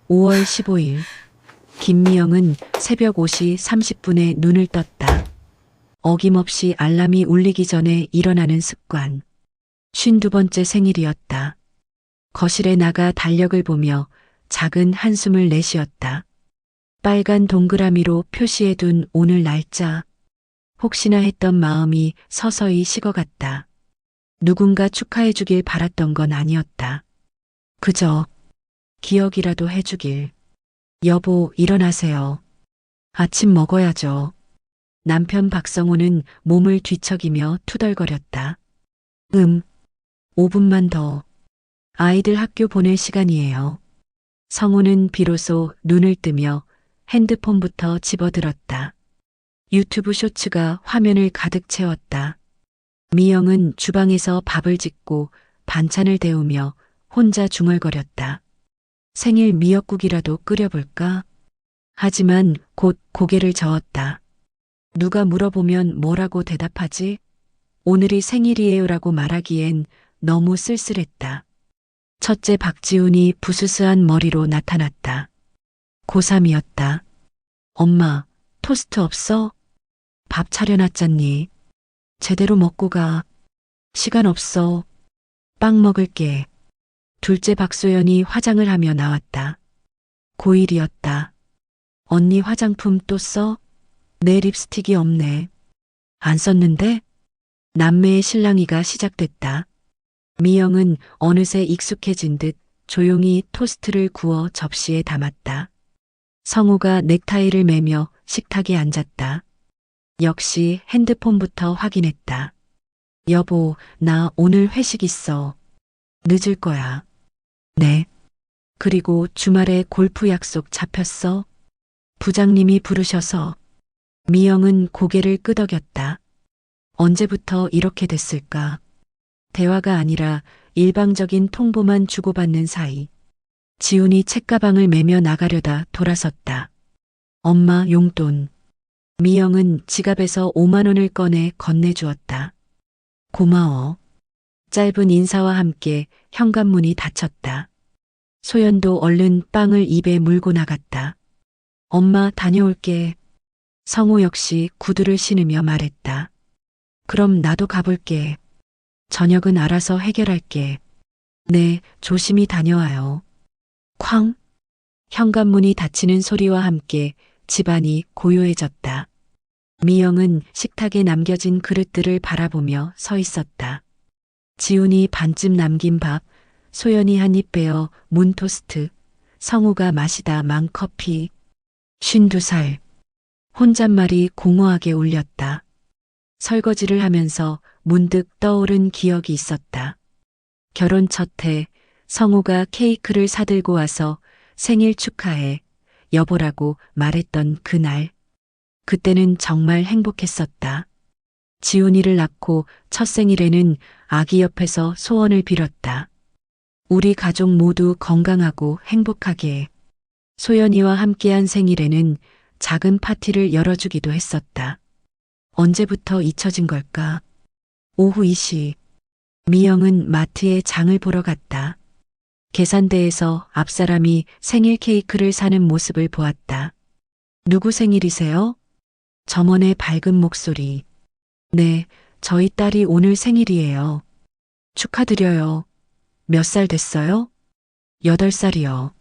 5월 15일 김미영은 새벽 5시 30분에 눈을 떴다. 어김없이 알람이 울리기 전에 일어나는 습관. 52번째 생일이었다. 거실에 나가 달력을 보며 작은 한숨을 내쉬었다. 빨간 동그라미로 표시해둔 오늘 날짜. 혹시나 했던 마음이 서서히 식어갔다. 누군가 축하해주길 바랐던 건 아니었다. 그저 기억이라도 해주길. 여보, 일어나세요. 아침 먹어야죠. 남편 박성호는 몸을 뒤척이며 투덜거렸다. 5분만 더. 아이들 학교 보낼 시간이에요. 성호는 비로소 눈을 뜨며 핸드폰부터 집어들었다. 유튜브 쇼츠가 화면을 가득 채웠다. 미영은 주방에서 밥을 짓고 반찬을 데우며 혼자 중얼거렸다. 생일 미역국이라도 끓여볼까? 하지만 곧 고개를 저었다. 누가 물어보면 뭐라고 대답하지? 오늘이 생일이에요라고 말하기엔 너무 쓸쓸했다. 첫째 박지훈이 부스스한 머리로 나타났다. 고3이었다. 엄마, 토스트 없어? 밥 차려놨잖니. 제대로 먹고 가. 시간 없어. 빵 먹을게. 둘째 박소연이 화장을 하며 나왔다. 고1이었다. 언니 화장품 또 써? 내 립스틱이 없네. 안 썼는데? 남매의 실랑이가 시작됐다. 미영은 어느새 익숙해진 듯 조용히 토스트를 구워 접시에 담았다. 성우가 넥타이를 매며 식탁에 앉았다. 역시 핸드폰부터 확인했다. 여보, 나 오늘 회식 있어. 늦을 거야. 네. 그리고 주말에 골프 약속 잡혔어? 부장님이 부르셔서. 미영은 고개를 끄덕였다. 언제부터 이렇게 됐을까? 대화가 아니라 일방적인 통보만 주고받는 사이. 지훈이 책가방을 매며 나가려다 돌아섰다. 엄마, 용돈. 미영은 지갑에서 5만 원을 꺼내 건네주었다. 고마워. 짧은 인사와 함께 현관문이 닫혔다. 소연도 얼른 빵을 입에 물고 나갔다. 엄마, 다녀올게. 성우 역시 구두를 신으며 말했다. 그럼 나도 가볼게. 저녁은 알아서 해결할게. 네, 조심히 다녀와요. 쾅! 현관문이 닫히는 소리와 함께 집안이 고요해졌다. 미영은 식탁에 남겨진 그릇들을 바라보며 서 있었다. 지훈이 반쯤 남긴 밥, 소연이 한 입 베어 문 토스트, 성우가 마시다 만 커피. 52살. 혼잣말이 공허하게 울렸다. 설거지를 하면서 문득 떠오른 기억이 있었다. 결혼 첫 해 성우가 케이크를 사들고 와서 생일 축하해 여보라고 말했던 그날. 그때는 정말 행복했었다. 지훈이를 낳고 첫 생일에는 아기 옆에서 소원을 빌었다. 우리 가족 모두 건강하고 행복하게. 소연이와 함께한 생일에는 작은 파티를 열어주기도 했었다. 언제부터 잊혀진 걸까? 오후 2시. 미영은 마트에 장을 보러 갔다. 계산대에서 앞사람이 생일 케이크를 사는 모습을 보았다. 누구 생일이세요? 점원의 밝은 목소리. 네, 저희 딸이 오늘 생일이에요. 축하드려요. 몇 살 됐어요? 8살이요.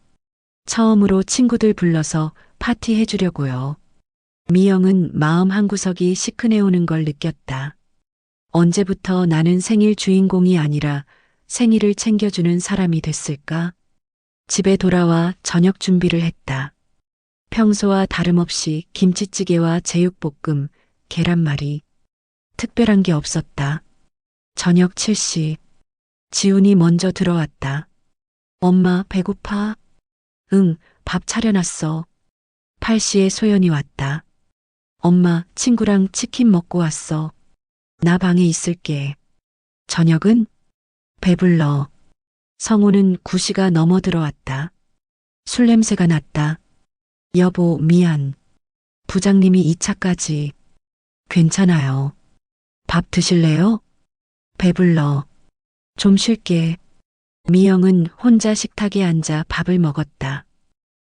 처음으로 친구들 불러서 파티 해주려고요. 미영은 마음 한구석이 시큰해오는 걸 느꼈다. 언제부터 나는 생일 주인공이 아니라 생일을 챙겨주는 사람이 됐을까? 집에 돌아와 저녁 준비를 했다. 평소와 다름없이 김치찌개와 제육볶음, 계란말이. 특별한 게 없었다. 저녁 7시. 지훈이 먼저 들어왔다. 엄마, 배고파? 응, 밥 차려놨어. 8시에 소연이 왔다. 엄마, 친구랑 치킨 먹고 왔어. 나 방에 있을게. 저녁은? 배불러. 성우는 9시가 넘어 들어왔다. 술 냄새가 났다. 여보, 미안. 부장님이 2차까지. 괜찮아요. 밥 드실래요? 배불러. 좀 쉴게. 미영은 혼자 식탁에 앉아 밥을 먹었다.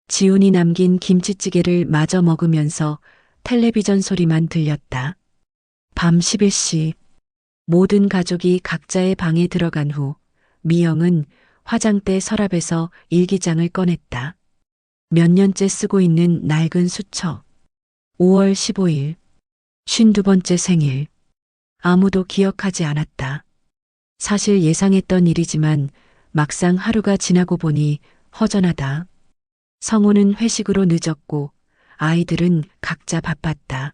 지훈이 남긴 김치찌개를 마저 먹으면서 텔레비전 소리만 들렸다. 밤 11시 모든 가족이 각자의 방에 들어간 후 미영은 화장대 서랍에서 일기장을 꺼냈다. 몇 년째 쓰고 있는 낡은 수첩. 5월 15일. 52번째 생일. 아무도 기억하지 않았다. 사실 예상했던 일이지만 막상 하루가 지나고 보니 허전하다. 성우는 회식으로 늦었고 아이들은 각자 바빴다.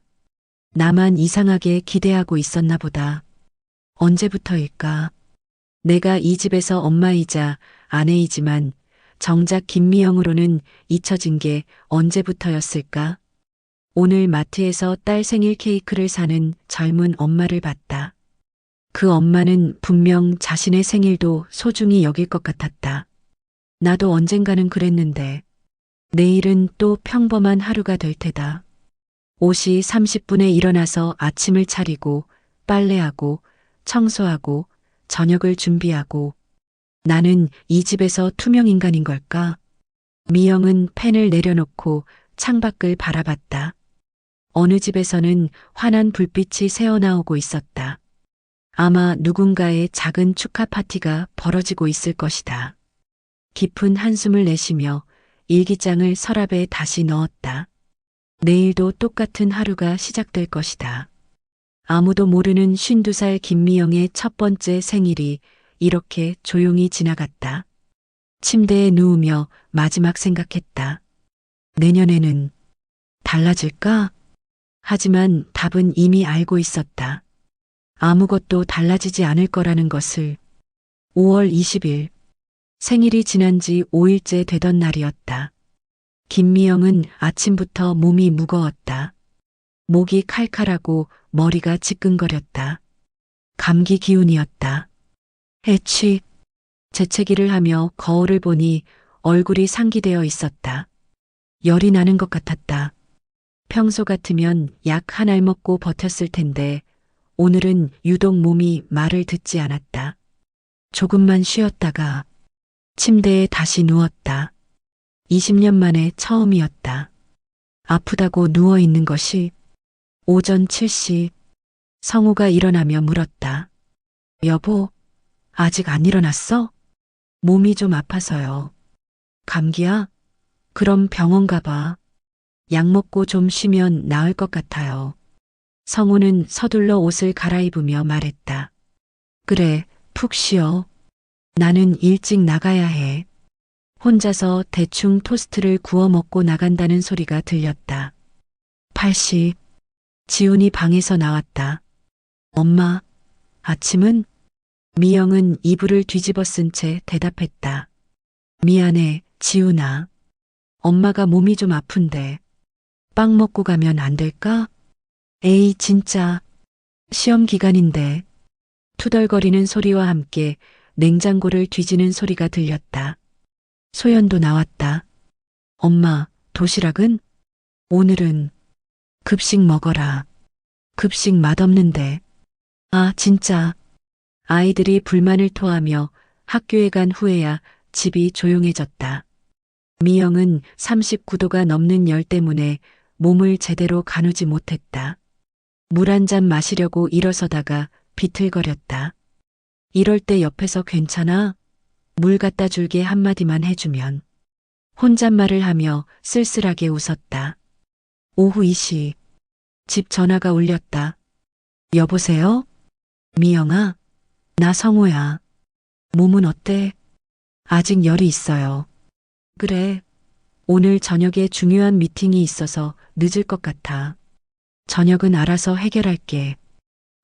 나만 이상하게 기대하고 있었나 보다. 언제부터일까? 내가 이 집에서 엄마이자 아내이지만 정작 김미영으로는 잊혀진 게 언제부터였을까? 오늘 마트에서 딸 생일 케이크를 사는 젊은 엄마를 봤다. 그 엄마는 분명 자신의 생일도 소중히 여길 것 같았다. 나도 언젠가는 그랬는데 내일은 또 평범한 하루가 될 테다. 5시 30분에 일어나서 아침을 차리고 빨래하고 청소하고 저녁을 준비하고 나는 이 집에서 투명 인간인 걸까? 미영은 펜을 내려놓고 창밖을 바라봤다. 어느 집에서는 환한 불빛이 새어나오고 있었다. 아마 누군가의 작은 축하 파티가 벌어지고 있을 것이다. 깊은 한숨을 내쉬며 일기장을 서랍에 다시 넣었다. 내일도 똑같은 하루가 시작될 것이다. 아무도 모르는 52살 김미영의 첫 번째 생일이 이렇게 조용히 지나갔다. 침대에 누우며 마지막 생각했다. 내년에는 달라질까? 하지만 답은 이미 알고 있었다. 아무것도 달라지지 않을 거라는 것을. 5월 20일. 생일이 지난 지 5일째 되던 날이었다. 김미영은 아침부터 몸이 무거웠다. 목이 칼칼하고 머리가 지끈거렸다. 감기 기운이었다. 해취. 재채기를 하며 거울을 보니 얼굴이 상기되어 있었다. 열이 나는 것 같았다. 평소 같으면 약 한 알 먹고 버텼을 텐데 오늘은 유독 몸이 말을 듣지 않았다. 조금만 쉬었다가 침대에 다시 누웠다. 20년 만에 처음이었다. 아프다고 누워 있는 것이. 오전 7시 성우가 일어나며 물었다. 여보, 아직 안 일어났어? 몸이 좀 아파서요. 감기야? 그럼 병원 가봐. 약 먹고 좀 쉬면 나을 것 같아요. 성우는 서둘러 옷을 갈아입으며 말했다. 그래, 푹 쉬어. 나는 일찍 나가야 해. 혼자서 대충 토스트를 구워 먹고 나간다는 소리가 들렸다. 8시. 지훈이 방에서 나왔다. 엄마, 아침은? 미영은 이불을 뒤집어 쓴 채 대답했다. 미안해, 지훈아. 엄마가 몸이 좀 아픈데. 빵 먹고 가면 안 될까? 에이, 진짜. 시험 기간인데. 투덜거리는 소리와 함께 냉장고를 뒤지는 소리가 들렸다. 소연도 나왔다. 엄마, 도시락은? 오늘은 급식 먹어라. 급식 맛없는데. 아, 진짜. 아이들이 불만을 토하며 학교에 간 후에야 집이 조용해졌다. 미영은 39도가 넘는 열 때문에 몸을 제대로 가누지 못했다. 물 한 잔 마시려고 일어서다가 비틀거렸다. 이럴 때 옆에서 괜찮아? 물 갖다 줄게 한마디만 해주면. 혼잣말을 하며 쓸쓸하게 웃었다. 오후 2시. 집 전화가 울렸다. 여보세요? 미영아, 나 성우야. 몸은 어때? 아직 열이 있어요. 그래. 오늘 저녁에 중요한 미팅이 있어서 늦을 것 같아. 저녁은 알아서 해결할게.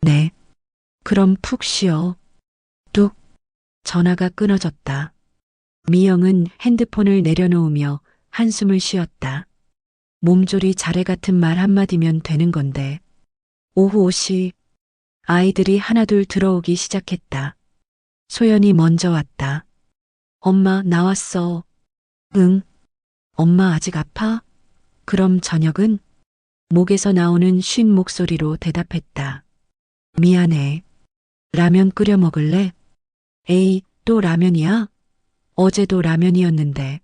네. 그럼 푹 쉬어. 뚝. 전화가 끊어졌다. 미영은 핸드폰을 내려놓으며 한숨을 쉬었다. 몸조리 자래 같은 말 한마디면 되는 건데. 오후 5시. 아이들이 하나둘 들어오기 시작했다. 소연이 먼저 왔다. 엄마, 나왔어. 응. 엄마 아직 아파? 그럼 저녁은? 목에서 나오는 쉰 목소리로 대답했다. 미안해. 라면 끓여 먹을래? 에이, 또 라면이야? 어제도 라면이었는데.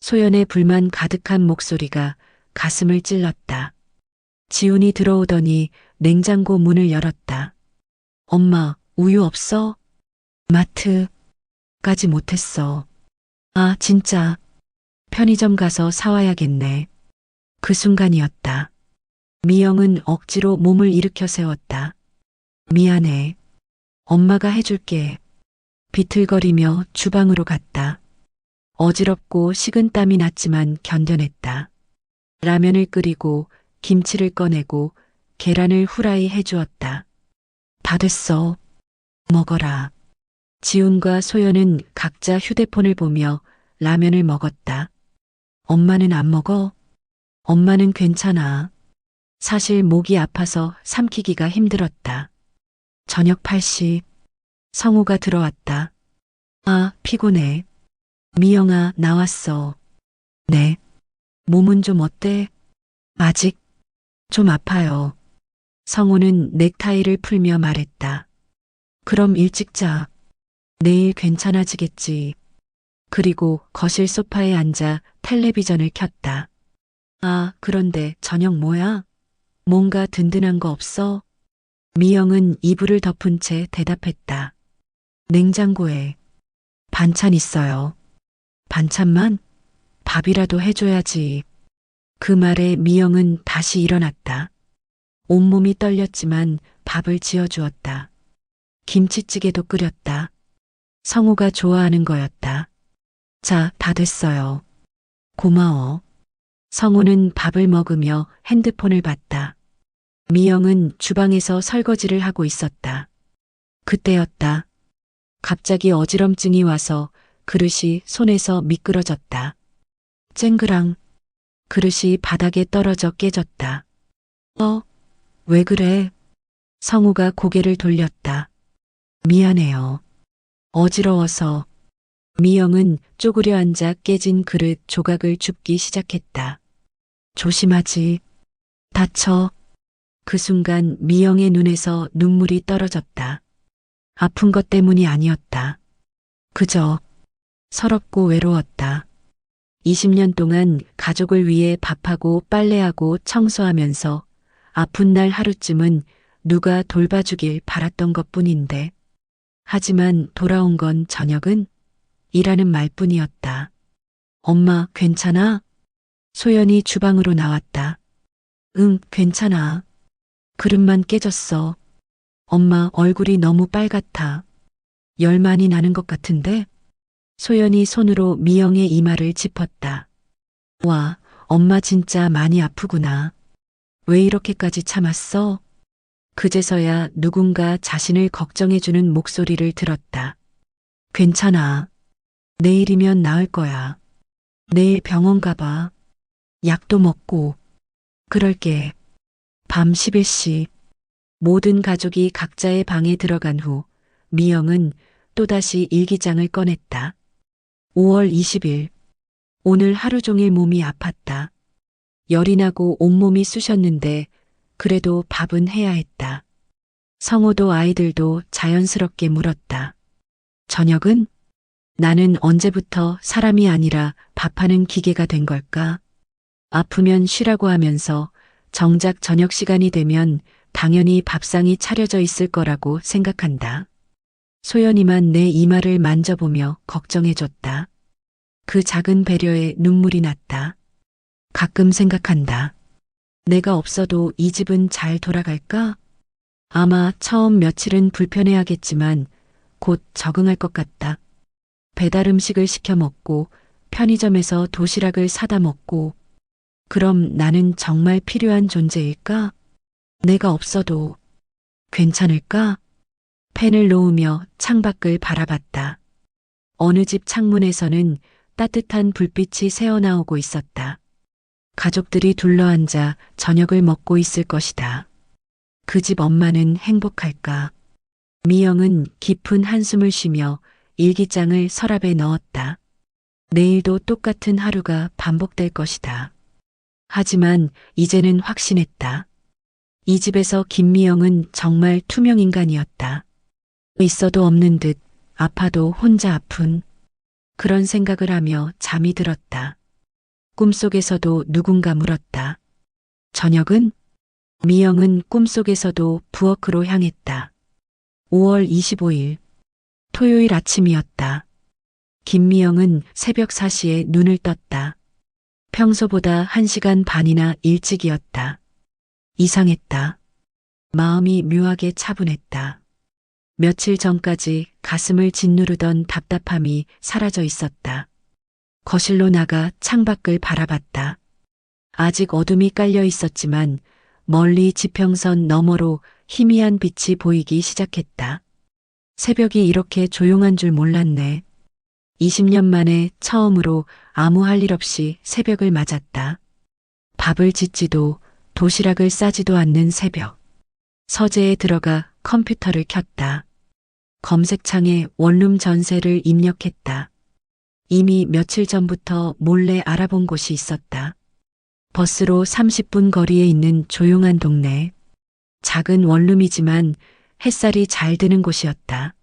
소연의 불만 가득한 목소리가 가슴을 찔렀다. 지훈이 들어오더니 냉장고 문을 열었다. 엄마, 우유 없어? 마트까지 못했어. 아, 진짜. 편의점 가서 사와야겠네. 그 순간이었다. 미영은 억지로 몸을 일으켜 세웠다. 미안해. 엄마가 해줄게. 비틀거리며 주방으로 갔다. 어지럽고 식은땀이 났지만 견뎌냈다. 라면을 끓이고 김치를 꺼내고 계란을 후라이 해주었다. 다 됐어. 먹어라. 지훈과 소연은 각자 휴대폰을 보며 라면을 먹었다. 엄마는 안 먹어? 엄마는 괜찮아. 사실 목이 아파서 삼키기가 힘들었다. 저녁 8시 성우가 들어왔다. 아, 피곤해. 미영아, 나왔어. 네. 몸은 좀 어때? 아직 좀 아파요. 성우는 넥타이를 풀며 말했다. 그럼 일찍 자. 내일 괜찮아지겠지. 그리고 거실 소파에 앉아 텔레비전을 켰다. 아, 그런데 저녁 뭐야? 뭔가 든든한 거 없어? 미영은 이불을 덮은 채 대답했다. 냉장고에 반찬 있어요. 반찬만? 밥이라도 해줘야지. 그 말에 미영은 다시 일어났다. 온몸이 떨렸지만 밥을 지어주었다. 김치찌개도 끓였다. 성우가 좋아하는 거였다. 자, 다 됐어요. 고마워. 성우는 밥을 먹으며 핸드폰을 봤다. 미영은 주방에서 설거지를 하고 있었다. 그때였다. 갑자기 어지럼증이 와서 그릇이 손에서 미끄러졌다. 쨍그랑 그릇이 바닥에 떨어져 깨졌다. 왜 그래? 성우가 고개를 돌렸다. 미안해요. 어지러워서. 미영은 쪼그려 앉아 깨진 그릇 조각을 줍기 시작했다. 조심하지. 다쳐. 그 순간 미영의 눈에서 눈물이 떨어졌다. 아픈 것 때문이 아니었다. 그저 서럽고 외로웠다. 20년 동안 가족을 위해 밥하고 빨래하고 청소하면서 아픈 날 하루쯤은 누가 돌봐주길 바랐던 것뿐인데. 하지만 돌아온 건 저녁은 이라는 말뿐이었다. 엄마, 괜찮아? 소연이 주방으로 나왔다. 응, 괜찮아. 그릇만 깨졌어. 엄마 얼굴이 너무 빨갛다. 열 많이 나는 것 같은데? 소연이 손으로 미영의 이마를 짚었다. 와, 엄마 진짜 많이 아프구나. 왜 이렇게까지 참았어? 그제서야 누군가 자신을 걱정해주는 목소리를 들었다. 괜찮아. 내일이면 나을 거야. 내일 병원 가봐. 약도 먹고. 그럴게. 밤 11시. 모든 가족이 각자의 방에 들어간 후 미영은 또다시 일기장을 꺼냈다. 5월 20일. 오늘 하루 종일 몸이 아팠다. 열이 나고 온몸이 쑤셨는데 그래도 밥은 해야 했다. 성호도 아이들도 자연스럽게 물었다. 저녁은? 나는 언제부터 사람이 아니라 밥하는 기계가 된 걸까? 아프면 쉬라고 하면서 정작 저녁 시간이 되면 당연히 밥상이 차려져 있을 거라고 생각한다. 소연이만 내 이마를 만져보며 걱정해줬다. 그 작은 배려에 눈물이 났다. 가끔 생각한다. 내가 없어도 이 집은 잘 돌아갈까? 아마 처음 며칠은 불편해하겠지만 곧 적응할 것 같다. 배달 음식을 시켜 먹고 편의점에서 도시락을 사다 먹고. 그럼 나는 정말 필요한 존재일까? 내가 없어도 괜찮을까? 펜을 놓으며 창밖을 바라봤다. 어느 집 창문에서는 따뜻한 불빛이 새어나오고 있었다. 가족들이 둘러앉아 저녁을 먹고 있을 것이다. 그 집 엄마는 행복할까? 미영은 깊은 한숨을 쉬며 일기장을 서랍에 넣었다. 내일도 똑같은 하루가 반복될 것이다. 하지만 이제는 확신했다. 이 집에서 김미영은 정말 투명 인간이었다. 있어도 없는 듯 아파도 혼자 아픈 그런 생각을 하며 잠이 들었다. 꿈속에서도 누군가 물었다. 저녁은? 미영은 꿈속에서도 부엌으로 향했다. 5월 25일 토요일 아침이었다. 김미영은 새벽 4시에 눈을 떴다. 평소보다 1시간 반이나 일찍이었다. 이상했다. 마음이 묘하게 차분했다. 며칠 전까지 가슴을 짓누르던 답답함이 사라져 있었다. 거실로 나가 창밖을 바라봤다. 아직 어둠이 깔려 있었지만 멀리 지평선 너머로 희미한 빛이 보이기 시작했다. 새벽이 이렇게 조용한 줄 몰랐네. 20년 만에 처음으로 아무 할 일 없이 새벽을 맞았다. 밥을 짓지도 도시락을 싸지도 않는 새벽. 서재에 들어가 컴퓨터를 켰다. 검색창에 원룸 전세를 입력했다. 이미 며칠 전부터 몰래 알아본 곳이 있었다. 버스로 30분 거리에 있는 조용한 동네. 작은 원룸이지만 햇살이 잘 드는 곳이었다.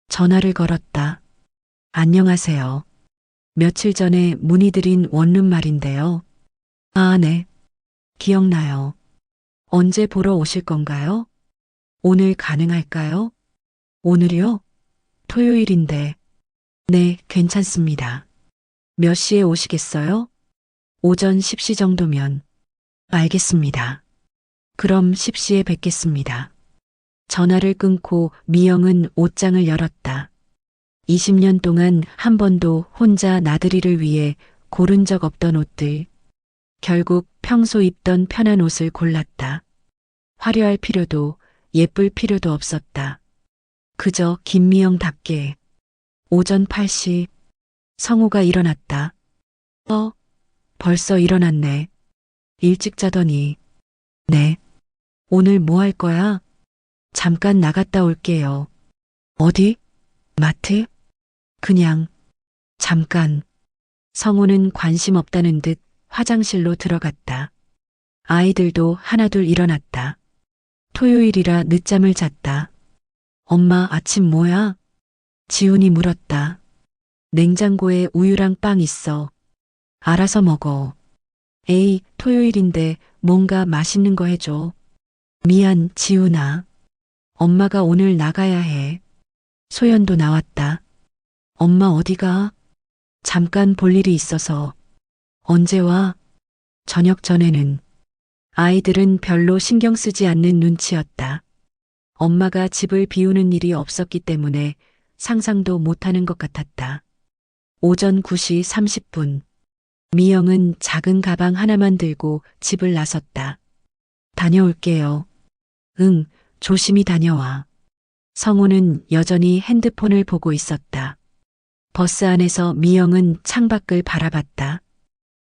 전화를 걸었다. 안녕하세요. 며칠 전에 문의드린 원룸 말인데요. 아, 네. 기억나요. 언제 보러 오실 건가요? 오늘 가능할까요? 오늘이요? 토요일인데. 네, 괜찮습니다. 몇 시에 오시겠어요? 오전 10시 정도면. 알겠습니다. 그럼 10시에 뵙겠습니다. 전화를 끊고 미영은 옷장을 열었다. 20년 동안 한 번도 혼자 나들이를 위해 고른 적 없던 옷들. 결국 평소 입던 편한 옷을 골랐다. 화려할 필요도 예쁠 필요도 없었다. 그저 김미영답게. 오전 8시 성우가 일어났다. 벌써 일어났네. 일찍 자더니. 네. 오늘 뭐 할 거야? 잠깐 나갔다 올게요. 어디? 마트? 그냥 잠깐. 성우는 관심 없다는 듯 화장실로 들어갔다. 아이들도 하나둘 일어났다. 토요일이라 늦잠을 잤다. 엄마 아침 뭐야? 지훈이 물었다. 냉장고에 우유랑 빵 있어. 알아서 먹어. 에이, 토요일인데 뭔가 맛있는 거 해줘. 미안, 지훈아. 엄마가 오늘 나가야 해. 소연도 나왔다. 엄마 어디가? 잠깐 볼 일이 있어서. 언제 와? 저녁 전에는. 아이들은 별로 신경 쓰지 않는 눈치였다. 엄마가 집을 비우는 일이 없었기 때문에 상상도 못하는 것 같았다. 오전 9시 30분. 미영은 작은 가방 하나만 들고 집을 나섰다. 다녀올게요. 응, 조심히 다녀와. 성우는 여전히 핸드폰을 보고 있었다. 버스 안에서 미영은 창밖을 바라봤다.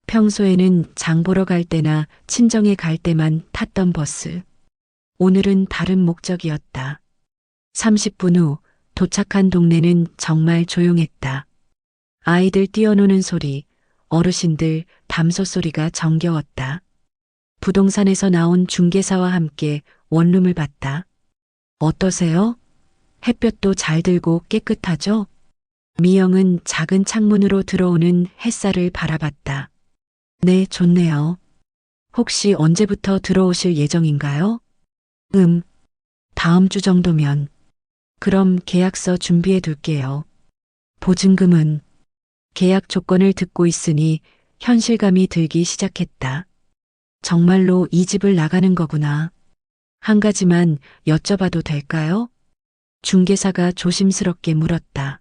평소에는 장 보러 갈 때나 친정에 갈 때만 탔던 버스. 오늘은 다른 목적이었다. 30분 후 도착한 동네는 정말 조용했다. 아이들 뛰어노는 소리, 어르신들 담소 소리가 정겨웠다. 부동산에서 나온 중개사와 함께 원룸을 봤다. 어떠세요? 햇볕도 잘 들고 깨끗하죠? 미영은 작은 창문으로 들어오는 햇살을 바라봤다. 네, 좋네요. 혹시 언제부터 들어오실 예정인가요? 다음 주 정도면. 그럼 계약서 준비해 둘게요. 보증금은? 계약 조건을 듣고 있으니 현실감이 들기 시작했다. 정말로 이 집을 나가는 거구나. 한 가지만 여쭤봐도 될까요? 중개사가 조심스럽게 물었다.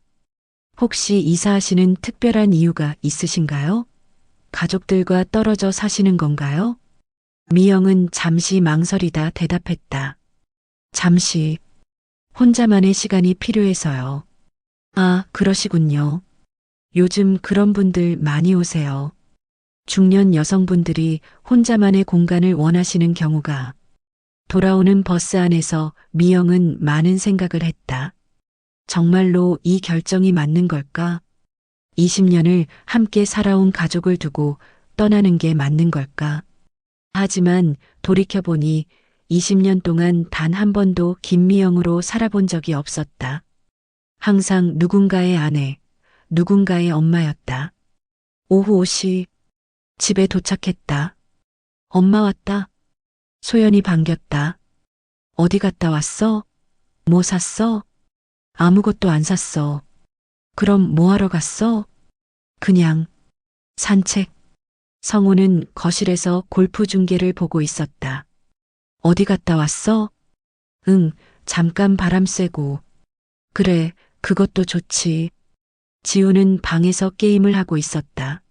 혹시 이사하시는 특별한 이유가 있으신가요? 가족들과 떨어져 사시는 건가요? 미영은 잠시 망설이다 대답했다. 잠시. 혼자만의 시간이 필요해서요. 아, 그러시군요. 요즘 그런 분들 많이 오세요. 중년 여성분들이 혼자만의 공간을 원하시는 경우가. 돌아오는 버스 안에서 미영은 많은 생각을 했다. 정말로 이 결정이 맞는 걸까? 20년을 함께 살아온 가족을 두고 떠나는 게 맞는 걸까? 하지만 돌이켜보니 20년 동안 단 한 번도 김미영으로 살아본 적이 없었다. 항상 누군가의 아내, 누군가의 엄마였다. 오후 5시 집에 도착했다. 엄마 왔다. 소연이 반겼다. 어디 갔다 왔어? 뭐 샀어? 아무것도 안 샀어. 그럼 뭐 하러 갔어? 그냥 산책. 성우는 거실에서 골프 중계를 보고 있었다. 어디 갔다 왔어? 응, 잠깐 바람 쐬고. 그래, 그것도 좋지. 지우는 방에서 게임을 하고 있었다.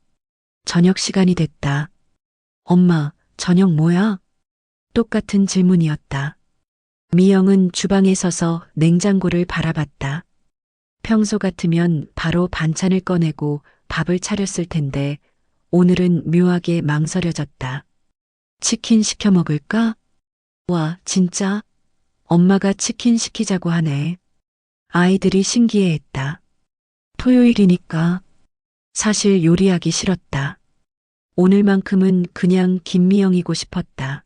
저녁 시간이 됐다. 엄마, 저녁 뭐야? 똑같은 질문이었다. 미영은 주방에 서서 냉장고를 바라봤다. 평소 같으면 바로 반찬을 꺼내고 밥을 차렸을 텐데 오늘은 묘하게 망설여졌다. 치킨 시켜 먹을까? 와, 진짜? 엄마가 치킨 시키자고 하네. 아이들이 신기해했다. 토요일이니까. 사실 요리하기 싫었다. 오늘만큼은 그냥 김미영이고 싶었다.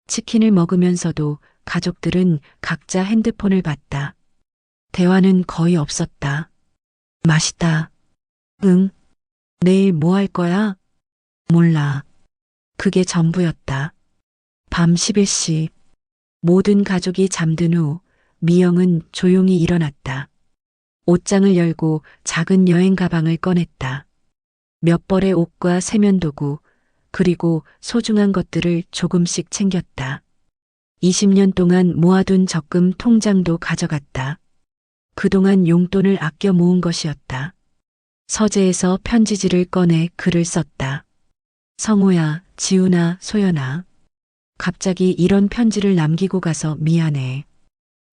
치킨을 먹으면서도 가족들은 각자 핸드폰을 봤다. 대화는 거의 없었다. 맛있다. 응. 내일 뭐 할 거야? 몰라. 그게 전부였다. 밤 11시. 모든 가족이 잠든 후 미영은 조용히 일어났다. 옷장을 열고 작은 여행 가방을 꺼냈다. 몇 벌의 옷과 세면도구, 그리고 소중한 것들을 조금씩 챙겼다. 20년 동안 모아둔 적금 통장도 가져갔다. 그동안 용돈을 아껴 모은 것이었다. 서재에서 편지지를 꺼내 글을 썼다. 성우야, 지훈아, 소연아. 갑자기 이런 편지를 남기고 가서 미안해.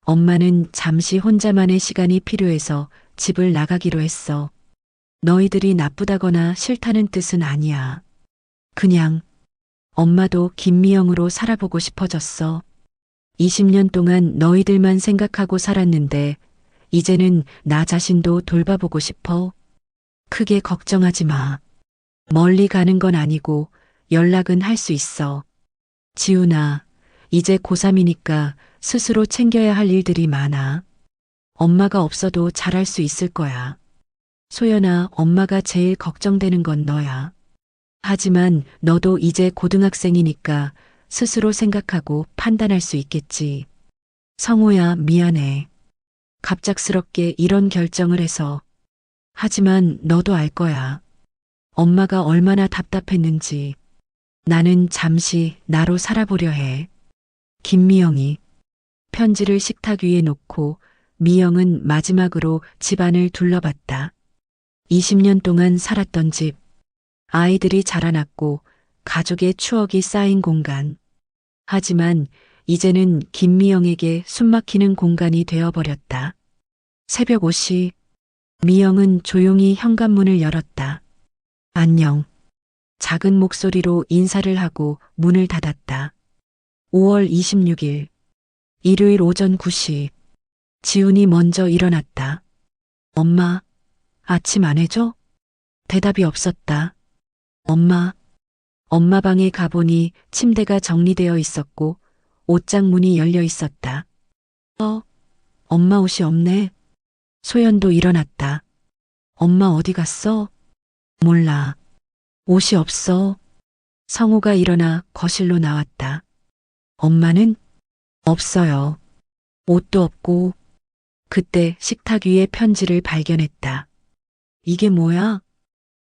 엄마는 잠시 혼자만의 시간이 필요해서 집을 나가기로 했어. 너희들이 나쁘다거나 싫다는 뜻은 아니야. 그냥 엄마도 김미영으로 살아보고 싶어졌어. 20년 동안 너희들만 생각하고 살았는데 이제는 나 자신도 돌봐보고 싶어. 크게 걱정하지 마. 멀리 가는 건 아니고 연락은 할 수 있어. 지훈아, 이제 고3이니까 스스로 챙겨야 할 일들이 많아. 엄마가 없어도 잘할 수 있을 거야. 소연아, 엄마가 제일 걱정되는 건 너야. 하지만 너도 이제 고등학생이니까 스스로 생각하고 판단할 수 있겠지. 성호야, 미안해. 갑작스럽게 이런 결정을 해서. 하지만 너도 알 거야. 엄마가 얼마나 답답했는지. 나는 잠시 나로 살아보려 해. 김미영이. 편지를 식탁 위에 놓고 미영은 마지막으로 집안을 둘러봤다. 20년 동안 살았던 집. 아이들이 자라났고 가족의 추억이 쌓인 공간. 하지만 이제는 김미영에게 숨막히는 공간이 되어버렸다. 새벽 5시, 미영은 조용히 현관문을 열었다. 안녕. 작은 목소리로 인사를 하고 문을 닫았다. 5월 26일, 일요일 오전 9시, 지훈이 먼저 일어났다. 엄마, 아침 안 해줘? 대답이 없었다. 엄마 방에 가보니 침대가 정리되어 있었고 옷장 문이 열려 있었다. 엄마 옷이 없네. 소연도 일어났다. 엄마 어디 갔어? 몰라. 옷이 없어. 성우가 일어나 거실로 나왔다. 엄마는? 없어요. 옷도 없고. 그때 식탁 위에 편지를 발견했다. 이게 뭐야?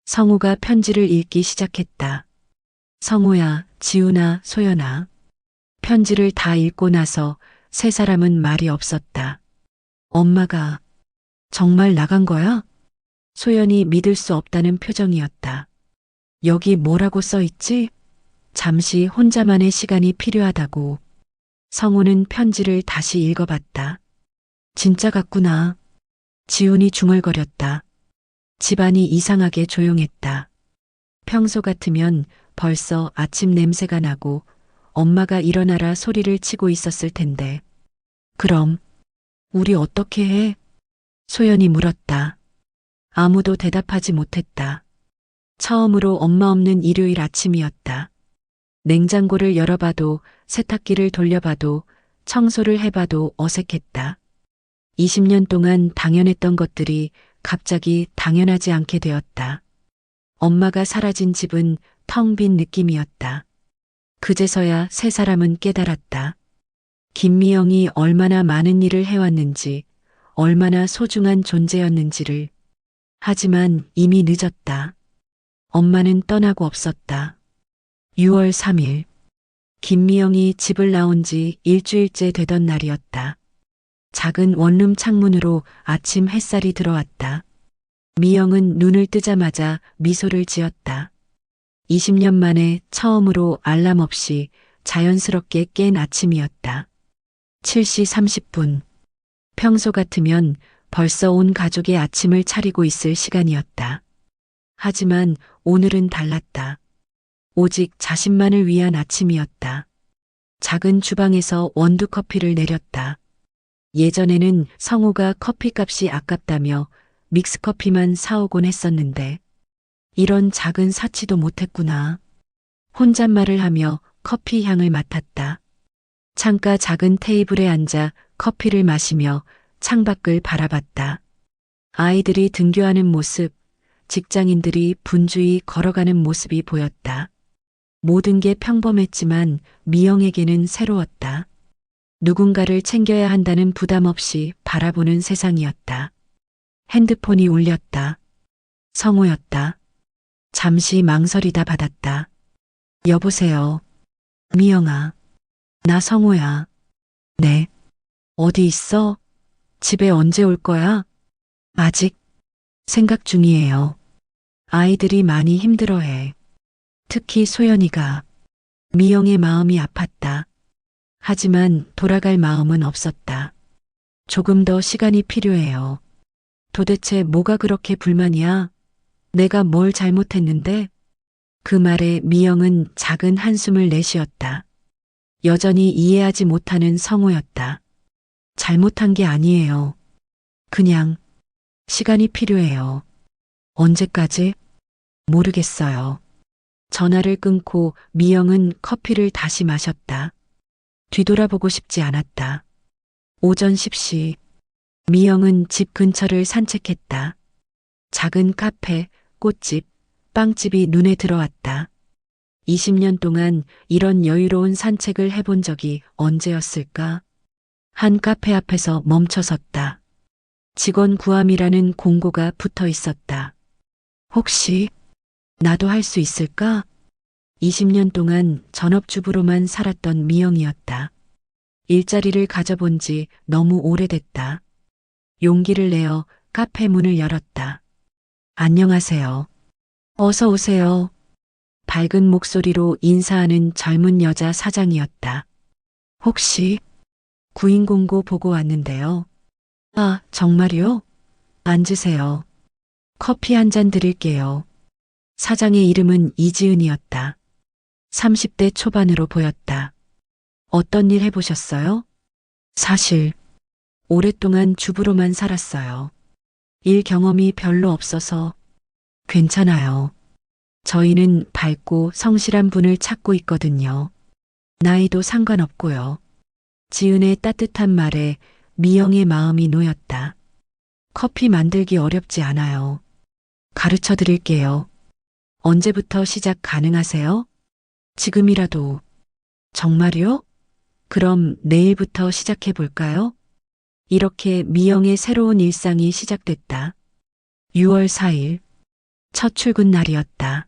성우가 편지를 읽기 시작했다. 성우야, 지훈아, 소연아. 편지를 다 읽고 나서 세 사람은 말이 없었다. 엄마가 정말 나간 거야? 소연이 믿을 수 없다는 표정이었다. 여기 뭐라고 써 있지? 잠시 혼자만의 시간이 필요하다고. 성우는 편지를 다시 읽어봤다. 진짜 같구나. 지훈이 중얼거렸다. 집안이 이상하게 조용했다. 평소 같으면 벌써 아침 냄새가 나고 엄마가 일어나라 소리를 치고 있었을 텐데. 그럼 우리 어떻게 해? 소연이 물었다. 아무도 대답하지 못했다. 처음으로 엄마 없는 일요일 아침이었다. 냉장고를 열어봐도 세탁기를 돌려봐도 청소를 해봐도 어색했다. 20년 동안 당연했던 것들이 갑자기 당연하지 않게 되었다. 엄마가 사라진 집은 텅 빈 느낌이었다. 그제서야 세 사람은 깨달았다. 김미영이 얼마나 많은 일을 해왔는지, 얼마나 소중한 존재였는지를. 하지만 이미 늦었다. 엄마는 떠나고 없었다. 6월 3일. 김미영이 집을 나온 지 일주일째 되던 날이었다. 작은 원룸 창문으로 아침 햇살이 들어왔다. 미영은 눈을 뜨자마자 미소를 지었다. 20년 만에 처음으로 알람 없이 자연스럽게 깬 아침이었다. 7시 30분. 평소 같으면 벌써 온 가족의 아침을 차리고 있을 시간이었다. 하지만 오늘은 달랐다. 오직 자신만을 위한 아침이었다. 작은 주방에서 원두커피를 내렸다. 예전에는 성우가 커피값이 아깝다며 믹스커피만 사오곤 했었는데 이런 작은 사치도 못했구나. 혼잣말을 하며 커피 향을 맡았다. 창가 작은 테이블에 앉아 커피를 마시며 창밖을 바라봤다. 아이들이 등교하는 모습, 직장인들이 분주히 걸어가는 모습이 보였다. 모든 게 평범했지만 미영에게는 새로웠다. 누군가를 챙겨야 한다는 부담 없이 바라보는 세상이었다. 핸드폰이 울렸다. 성우였다. 잠시 망설이다 받았다. 여보세요. 미영아. 나 성우야. 네. 어디 있어? 집에 언제 올 거야? 아직 생각 중이에요. 아이들이 많이 힘들어해. 특히 소연이가. 미영의 마음이 아팠다. 하지만 돌아갈 마음은 없었다. 조금 더 시간이 필요해요. 도대체 뭐가 그렇게 불만이야? 내가 뭘 잘못했는데? 그 말에 미영은 작은 한숨을 내쉬었다. 여전히 이해하지 못하는 성우였다. 잘못한 게 아니에요. 그냥 시간이 필요해요. 언제까지? 모르겠어요. 전화를 끊고 미영은 커피를 다시 마셨다. 뒤돌아보고 싶지 않았다. 오전 10시. 미영은 집 근처를 산책했다. 작은 카페, 꽃집, 빵집이 눈에 들어왔다. 20년 동안 이런 여유로운 산책을 해본 적이 언제였을까? 한 카페 앞에서 멈춰섰다. 직원 구함이라는 공고가 붙어 있었다. 혹시 나도 할 수 있을까? 20년 동안 전업주부로만 살았던 미영이었다. 일자리를 가져본 지 너무 오래됐다. 용기를 내어 카페 문을 열었다. 안녕하세요. 어서 오세요. 밝은 목소리로 인사하는 젊은 여자 사장이었다. 혹시 구인 공고 보고 왔는데요. 아, 정말요? 앉으세요. 커피 한 잔 드릴게요. 사장의 이름은 이지은이었다. 30대 초반으로 보였다. 어떤 일 해보셨어요? 사실 오랫동안 주부로만 살았어요. 일 경험이 별로 없어서 괜찮아요. 저희는 밝고 성실한 분을 찾고 있거든요. 나이도 상관없고요. 지은의 따뜻한 말에 미영의 마음이 놓였다. 커피 만들기 어렵지 않아요. 가르쳐 드릴게요. 언제부터 시작 가능하세요? 지금이라도. 정말요? 그럼 내일부터 시작해 볼까요? 이렇게 미영의 새로운 일상이 시작됐다. 6월 4일. 첫 출근 날이었다.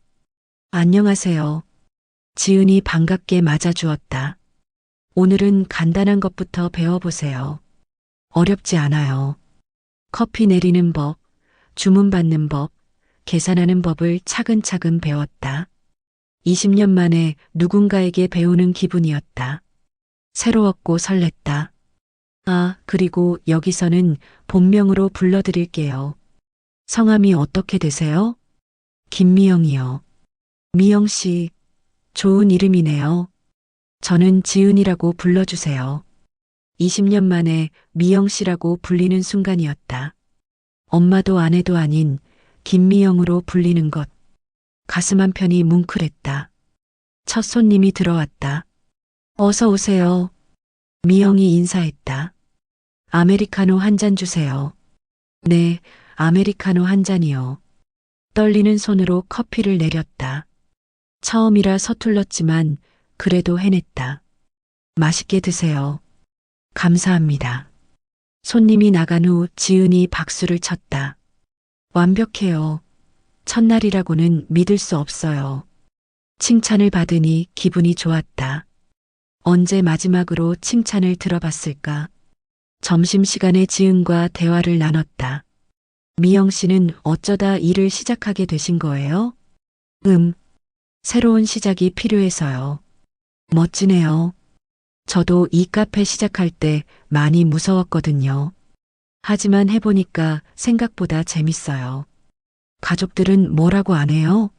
안녕하세요. 지은이 반갑게 맞아주었다. 오늘은 간단한 것부터 배워보세요. 어렵지 않아요. 커피 내리는 법, 주문 받는 법, 계산하는 법을 차근차근 배웠다. 20년 만에 누군가에게 배우는 기분이었다. 새로웠고 설렜다. 아, 그리고 여기서는 본명으로 불러드릴게요. 성함이 어떻게 되세요? 김미영이요. 미영 씨, 좋은 이름이네요. 저는 지은이라고 불러주세요. 20년 만에 미영 씨라고 불리는 순간이었다. 엄마도 아내도 아닌 김미영으로 불리는 것. 가슴 한편이 뭉클했다. 첫 손님이 들어왔다. 어서 오세요. 미영이 인사했다. 아메리카노 한 잔 주세요. 네, 아메리카노 한 잔이요. 떨리는 손으로 커피를 내렸다. 처음이라 서툴렀지만 그래도 해냈다. 맛있게 드세요. 감사합니다. 손님이 나간 후 지은이 박수를 쳤다. 완벽해요. 첫날이라고는 믿을 수 없어요. 칭찬을 받으니 기분이 좋았다. 언제 마지막으로 칭찬을 들어봤을까? 점심시간에 지은과 대화를 나눴다. 미영 씨는 어쩌다 일을 시작하게 되신 거예요? 새로운 시작이 필요해서요. 멋지네요. 저도 이 카페 시작할 때 많이 무서웠거든요. 하지만 해보니까 생각보다 재밌어요. 가족들은 뭐라고 안 해요?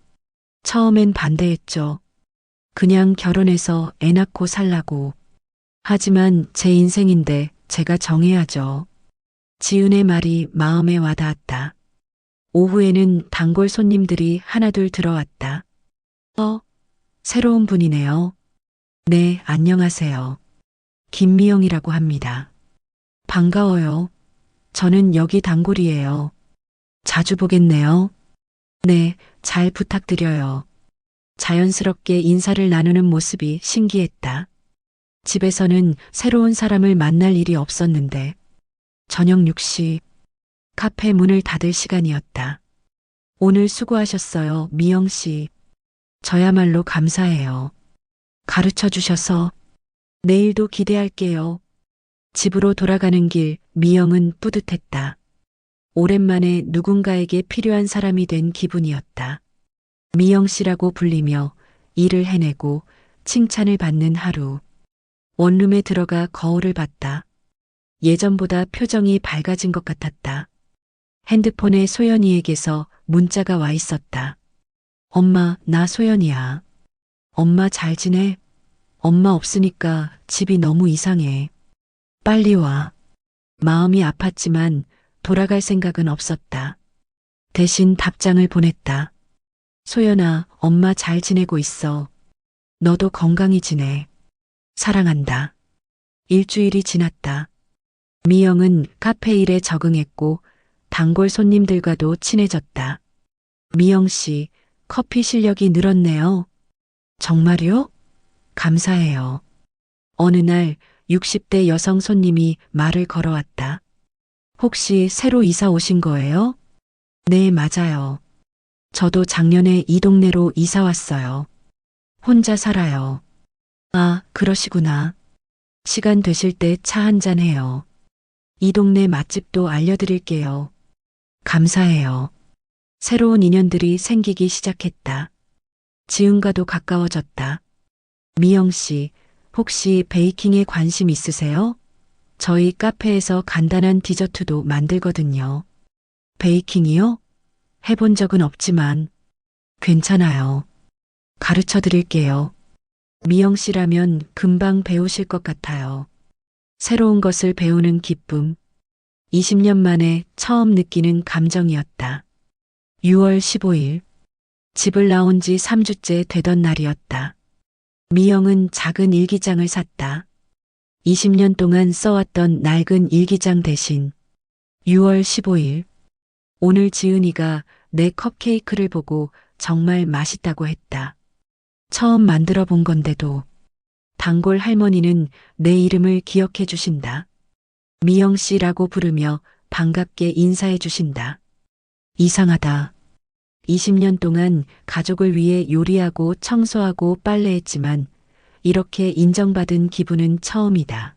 처음엔 반대했죠. 그냥 결혼해서 애 낳고 살라고. 하지만 제 인생인데 제가 정해야죠. 지은의 말이 마음에 와닿았다. 오후에는 단골 손님들이 하나둘 들어왔다. 새로운 분이네요. 네, 안녕하세요. 김미영이라고 합니다. 반가워요. 저는 여기 단골이에요. 자주 보겠네요. 네, 잘 부탁드려요. 자연스럽게 인사를 나누는 모습이 신기했다. 집에서는 새로운 사람을 만날 일이 없었는데 저녁 6시 카페 문을 닫을 시간이었다. 오늘 수고하셨어요, 미영 씨. 저야말로 감사해요. 가르쳐 주셔서 내일도 기대할게요. 집으로 돌아가는 길 미영은 뿌듯했다. 오랜만에 누군가에게 필요한 사람이 된 기분이었다. 미영 씨라고 불리며 일을 해내고 칭찬을 받는 하루. 원룸에 들어가 거울을 봤다. 예전보다 표정이 밝아진 것 같았다. 핸드폰에 소연이에게서 문자가 와 있었다. 엄마, 나 소연이야. 엄마 잘 지내? 엄마 없으니까 집이 너무 이상해. 빨리 와. 마음이 아팠지만 돌아갈 생각은 없었다. 대신 답장을 보냈다. 소연아, 엄마 잘 지내고 있어. 너도 건강히 지내. 사랑한다. 일주일이 지났다. 미영은 카페 일에 적응했고 단골 손님들과도 친해졌다. 미영 씨, 커피 실력이 늘었네요. 정말요? 감사해요. 어느 날 60대 여성 손님이 말을 걸어왔다. 혹시 새로 이사 오신 거예요? 네, 맞아요. 저도 작년에 이 동네로 이사 왔어요. 혼자 살아요. 아, 그러시구나. 시간 되실 때 차 한잔 해요. 이 동네 맛집도 알려드릴게요. 감사해요. 새로운 인연들이 생기기 시작했다. 지은과도 가까워졌다. 미영 씨, 혹시 베이킹에 관심 있으세요? 저희 카페에서 간단한 디저트도 만들거든요. 베이킹이요? 해본 적은 없지만 괜찮아요. 가르쳐 드릴게요. 미영 씨라면 금방 배우실 것 같아요. 새로운 것을 배우는 기쁨. 20년 만에 처음 느끼는 감정이었다. 6월 15일. 집을 나온 지 3주째 되던 날이었다. 미영은 작은 일기장을 샀다. 20년 동안 써왔던 낡은 일기장 대신 6월 15일. 오늘 지은이가 내 컵케이크를 보고 정말 맛있다고 했다. 처음 만들어 본 건데도 단골 할머니는 내 이름을 기억해 주신다. 미영 씨라고 부르며 반갑게 인사해 주신다. 이상하다. 20년 동안 가족을 위해 요리하고 청소하고 빨래했지만 이렇게 인정받은 기분은 처음이다.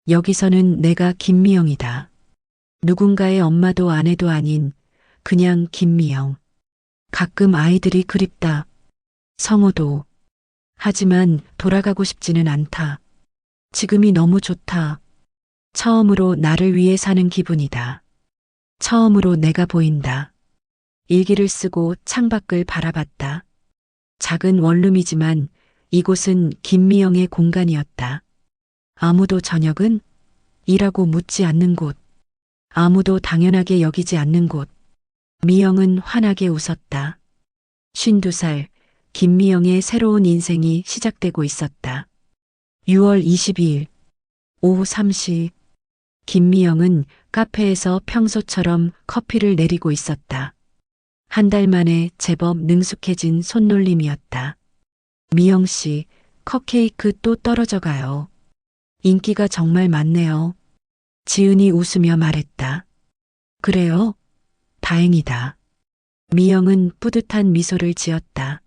여기서는 내가 김미영이다. 누군가의 엄마도 아내도 아닌 그냥 김미영. 가끔 아이들이 그립다. 성호도. 하지만 돌아가고 싶지는 않다. 지금이 너무 좋다. 처음으로 나를 위해 사는 기분이다. 처음으로 내가 보인다. 일기를 쓰고 창밖을 바라봤다. 작은 원룸이지만 이곳은 김미영의 공간이었다. 아무도 저녁은? 이라고 묻지 않는 곳. 아무도 당연하게 여기지 않는 곳. 미영은 환하게 웃었다. 52살, 김미영의 새로운 인생이 시작되고 있었다. 6월 22일, 오후 3시. 김미영은 카페에서 평소처럼 커피를 내리고 있었다. 한 달 만에 제법 능숙해진 손놀림이었다. 미영 씨, 컵케이크 또 떨어져 가요. 인기가 정말 많네요. 지은이 웃으며 말했다. 그래요? 다행이다. 미영은 뿌듯한 미소를 지었다.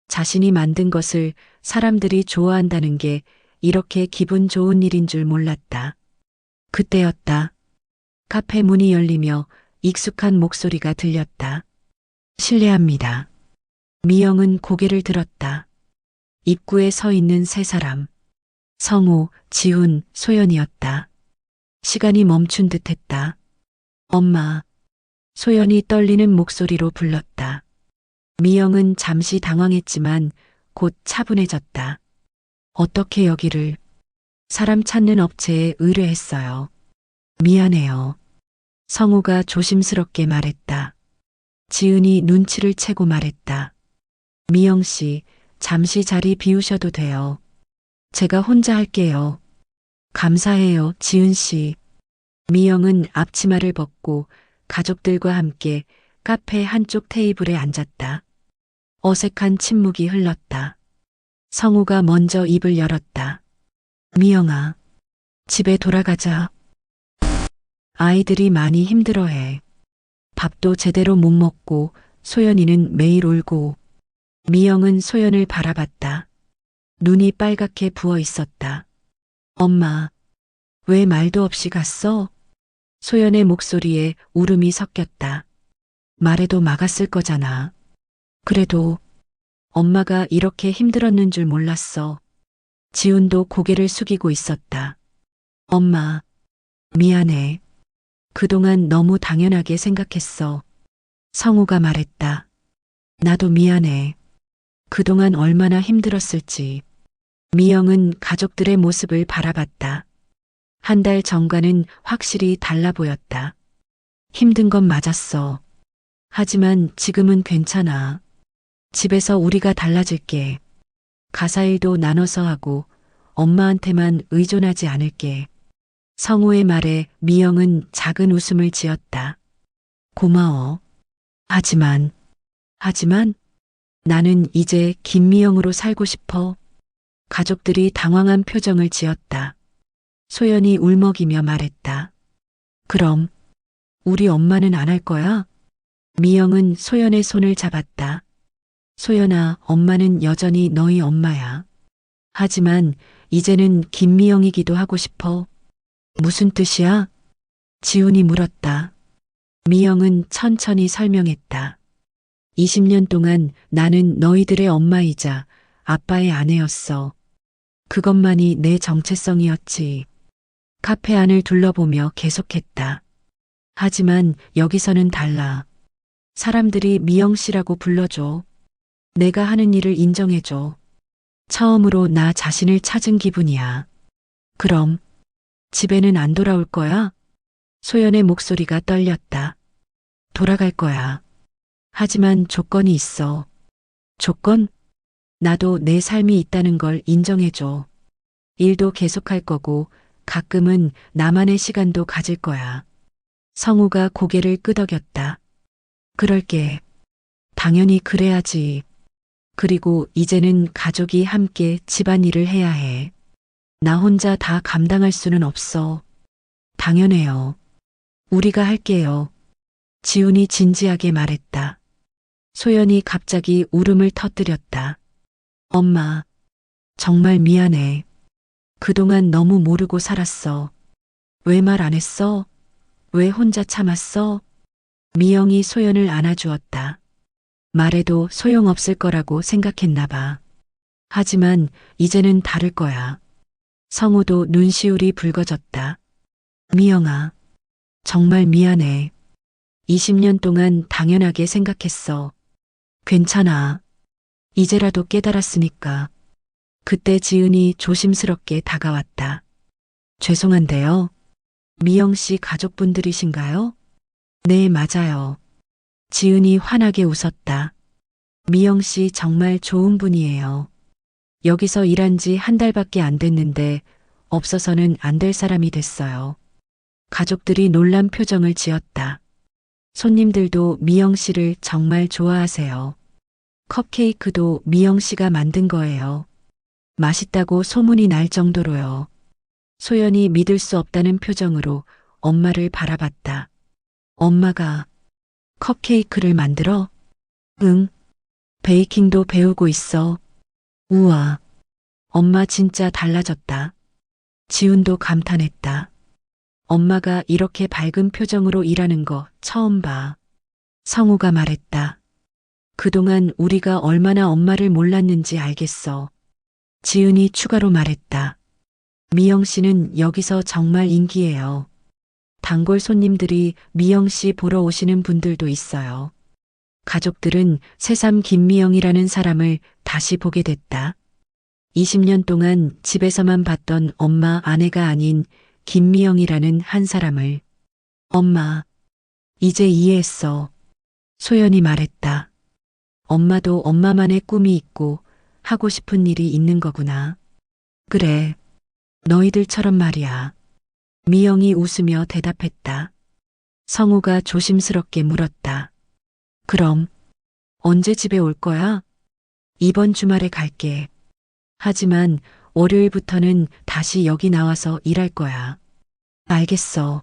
자신이 만든 것을 사람들이 좋아한다는 게 이렇게 기분 좋은 일인 줄 몰랐다. 그때였다. 카페 문이 열리며 익숙한 목소리가 들렸다. 실례합니다. 미영은 고개를 들었다. 입구에 서 있는 세 사람. 성우, 지훈, 소연이었다. 시간이 멈춘 듯 했다. 엄마. 소연이 떨리는 목소리로 불렀다. 미영은 잠시 당황했지만 곧 차분해졌다. 어떻게 여기를? 사람 찾는 업체에 의뢰했어요. 미안해요. 성우가 조심스럽게 말했다. 지은이 눈치를 채고 말했다. 미영 씨, 잠시 자리 비우셔도 돼요. 제가 혼자 할게요. 감사해요, 지은 씨. 미영은 앞치마를 벗고 가족들과 함께 카페 한쪽 테이블에 앉았다. 어색한 침묵이 흘렀다. 성우가 먼저 입을 열었다. 미영아, 집에 돌아가자. 아이들이 많이 힘들어해. 밥도 제대로 못 먹고 소연이는 매일 울고. 미영은 소연을 바라봤다. 눈이 빨갛게 부어 있었다. 엄마, 왜 말도 없이 갔어? 소연의 목소리에 울음이 섞였다. 말해도 막았을 거잖아. 그래도 엄마가 이렇게 힘들었는 줄 몰랐어. 지훈도 고개를 숙이고 있었다. 엄마, 미안해. 그동안 너무 당연하게 생각했어. 성우가 말했다. 나도 미안해. 그동안 얼마나 힘들었을지. 미영은 가족들의 모습을 바라봤다. 한 달 전과는 확실히 달라 보였다. 힘든 건 맞았어. 하지만 지금은 괜찮아. 집에서 우리가 달라질게. 가사일도 나눠서 하고 엄마한테만 의존하지 않을게. 성우의 말에 미영은 작은 웃음을 지었다. 고마워. 하지만 나는 이제 김미영으로 살고 싶어. 가족들이 당황한 표정을 지었다. 소연이 울먹이며 말했다. 그럼 우리 엄마는 안 할 거야? 미영은 소연의 손을 잡았다. 소연아, 엄마는 여전히 너희 엄마야. 하지만 이제는 김미영이기도 하고 싶어. 무슨 뜻이야? 지훈이 물었다. 미영은 천천히 설명했다. 20년 동안 나는 너희들의 엄마이자 아빠의 아내였어. 그것만이 내 정체성이었지. 카페 안을 둘러보며 계속했다. 하지만 여기서는 달라. 사람들이 미영 씨라고 불러줘. 내가 하는 일을 인정해줘. 처음으로 나 자신을 찾은 기분이야. 그럼 집에는 안 돌아올 거야? 소연의 목소리가 떨렸다. 돌아갈 거야. 하지만 조건이 있어. 조건? 나도 내 삶이 있다는 걸 인정해줘. 일도 계속할 거고 가끔은 나만의 시간도 가질 거야. 성우가 고개를 끄덕였다. 그럴게. 당연히 그래야지. 그리고 이제는 가족이 함께 집안일을 해야 해. 나 혼자 다 감당할 수는 없어. 당연해요. 우리가 할게요. 지훈이 진지하게 말했다. 소연이 갑자기 울음을 터뜨렸다. 엄마, 정말 미안해. 그동안 너무 모르고 살았어. 왜 말 안 했어? 왜 혼자 참았어? 미영이 소연을 안아주었다. 말해도 소용없을 거라고 생각했나 봐. 하지만 이제는 다를 거야. 성우도 눈시울이 붉어졌다. 미영아, 정말 미안해. 20년 동안 당연하게 생각했어. 괜찮아. 이제라도 깨달았으니까. 그때 지은이 조심스럽게 다가왔다. 죄송한데요. 미영 씨 가족분들이신가요? 네, 맞아요. 지은이 환하게 웃었다. 미영 씨 정말 좋은 분이에요. 여기서 일한 지 한 달밖에 안 됐는데 없어서는 안 될 사람이 됐어요. 가족들이 놀란 표정을 지었다. 손님들도 미영 씨를 정말 좋아하세요. 컵케이크도 미영 씨가 만든 거예요. 맛있다고 소문이 날 정도로요. 소연이 믿을 수 없다는 표정으로 엄마를 바라봤다. 엄마가 컵케이크를 만들어? 응, 베이킹도 배우고 있어. 우와, 엄마 진짜 달라졌다. 지훈도 감탄했다. 엄마가 이렇게 밝은 표정으로 일하는 거 처음 봐. 성우가 말했다. 그동안 우리가 얼마나 엄마를 몰랐는지 알겠어. 지은이 추가로 말했다. 미영 씨는 여기서 정말 인기예요. 단골 손님들이 미영 씨 보러 오시는 분들도 있어요. 가족들은 새삼 김미영이라는 사람을 다시 보게 됐다. 20년 동안 집에서만 봤던 엄마 아내가 아닌 김미영이라는 한 사람을. 엄마, 이제 이해했어. 소연이 말했다. 엄마도 엄마만의 꿈이 있고 하고 싶은 일이 있는 거구나. 그래, 너희들처럼 말이야. 미영이 웃으며 대답했다. 성우가 조심스럽게 물었다. 그럼 언제 집에 올 거야? 이번 주말에 갈게. 하지만 월요일부터는 다시 여기 나와서 일할 거야. 알겠어.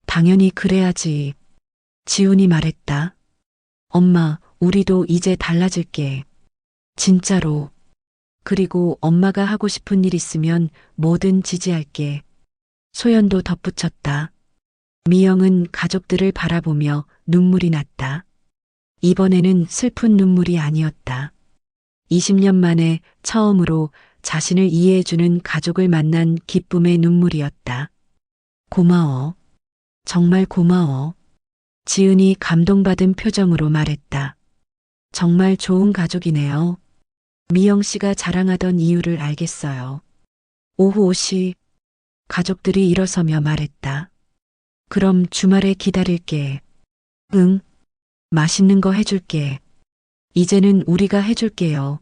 당연히 그래야지. 지훈이 말했다. 엄마, 우리도 이제 달라질게. 진짜로. 그리고 엄마가 하고 싶은 일 있으면 뭐든 지지할게. 소연도 덧붙였다. 미영은 가족들을 바라보며 눈물이 났다. 이번에는 슬픈 눈물이 아니었다. 20년 만에 처음으로 자신을 이해해주는 가족을 만난 기쁨의 눈물이었다. 고마워. 정말 고마워. 지은이 감동받은 표정으로 말했다. 정말 좋은 가족이네요. 미영 씨가 자랑하던 이유를 알겠어요. 오후 5시 가족들이 일어서며 말했다. 그럼 주말에 기다릴게. 응, 맛있는 거 해줄게. 이제는 우리가 해줄게요.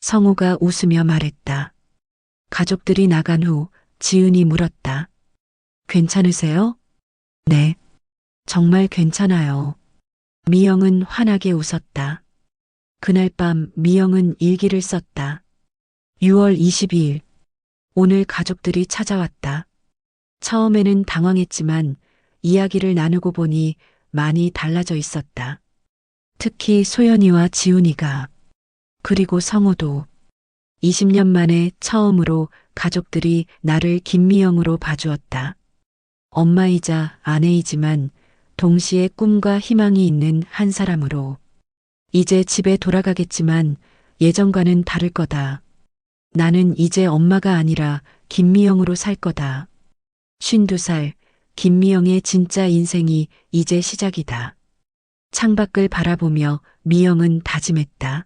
성우가 웃으며 말했다. 가족들이 나간 후 지은이 물었다. 괜찮으세요? 네, 정말 괜찮아요. 미영은 환하게 웃었다. 그날 밤 미영은 일기를 썼다. 6월 22일. 오늘 가족들이 찾아왔다. 처음에는 당황했지만 이야기를 나누고 보니 많이 달라져 있었다. 특히 소연이와 지훈이가, 그리고 성우도. 20년 만에 처음으로 가족들이 나를 김미영으로 봐주었다. 엄마이자 아내이지만 동시에 꿈과 희망이 있는 한 사람으로. 이제 집에 돌아가겠지만 예전과는 다를 거다. 나는 이제 엄마가 아니라 김미영으로 살 거다. 52살, 김미영의 진짜 인생이 이제 시작이다. 창밖을 바라보며 미영은 다짐했다.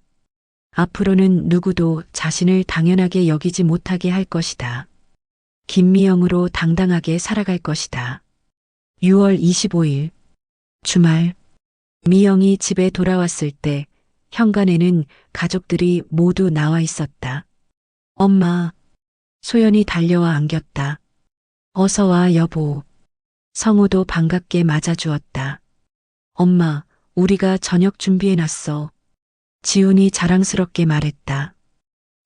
앞으로는 누구도 자신을 당연하게 여기지 못하게 할 것이다. 김미영으로 당당하게 살아갈 것이다. 6월 25일, 주말. 미영이 집에 돌아왔을 때 현관에는 가족들이 모두 나와 있었다. 엄마, 소연이 달려와 안겼다. 어서 와, 여보. 성우도 반갑게 맞아주었다. 엄마, 우리가 저녁 준비해놨어. 지훈이 자랑스럽게 말했다.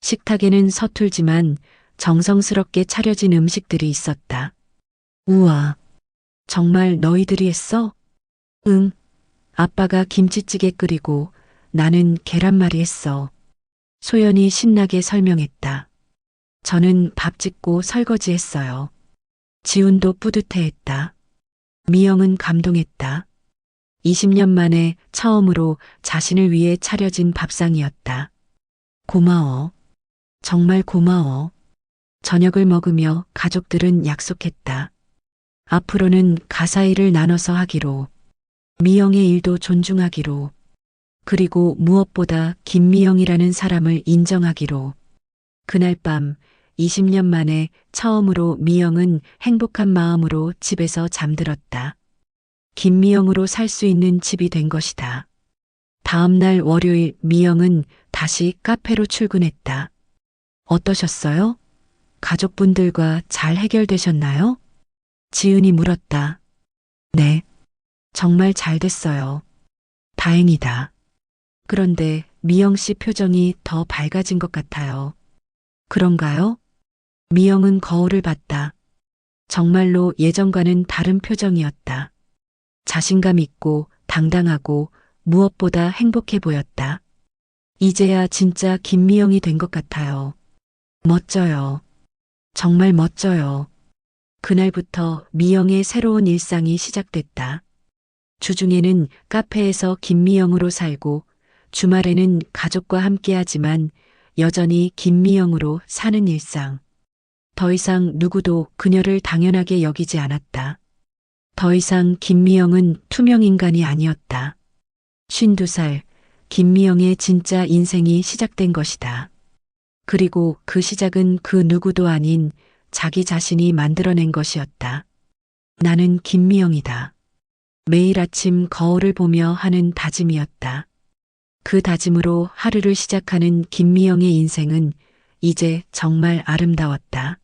식탁에는 서툴지만 정성스럽게 차려진 음식들이 있었다. 우와, 정말 너희들이 했어? 응, 아빠가 김치찌개 끓이고 나는 계란말이 했어. 소연이 신나게 설명했다. 저는 밥 짓고 설거지 했어요. 지훈도 뿌듯해했다. 미영은 감동했다. 20년 만에 처음으로 자신을 위해 차려진 밥상이었다. 고마워. 정말 고마워. 저녁을 먹으며 가족들은 약속했다. 앞으로는 가사 일을 나눠서 하기로. 미영의 일도 존중하기로. 그리고 무엇보다 김미영이라는 사람을 인정하기로. 그날 밤 20년 만에 처음으로 미영은 행복한 마음으로 집에서 잠들었다. 김미영으로 살 수 있는 집이 된 것이다. 다음 날 월요일 미영은 다시 카페로 출근했다. 어떠셨어요? 가족분들과 잘 해결되셨나요? 지은이 물었다. 네, 정말 잘 됐어요. 다행이다. 그런데 미영 씨 표정이 더 밝아진 것 같아요. 그런가요? 미영은 거울을 봤다. 정말로 예전과는 다른 표정이었다. 자신감 있고 당당하고 무엇보다 행복해 보였다. 이제야 진짜 김미영이 된 것 같아요. 멋져요. 정말 멋져요. 그날부터 미영의 새로운 일상이 시작됐다. 주중에는 카페에서 김미영으로 살고 주말에는 가족과 함께하지만 여전히 김미영으로 사는 일상. 더 이상 누구도 그녀를 당연하게 여기지 않았다. 더 이상 김미영은 투명 인간이 아니었다. 52살, 김미영의 진짜 인생이 시작된 것이다. 그리고 그 시작은 그 누구도 아닌 자기 자신이 만들어낸 것이었다. 나는 김미영이다. 매일 아침 거울을 보며 하는 다짐이었다. 그 다짐으로 하루를 시작하는 김미영의 인생은 이제 정말 아름다웠다.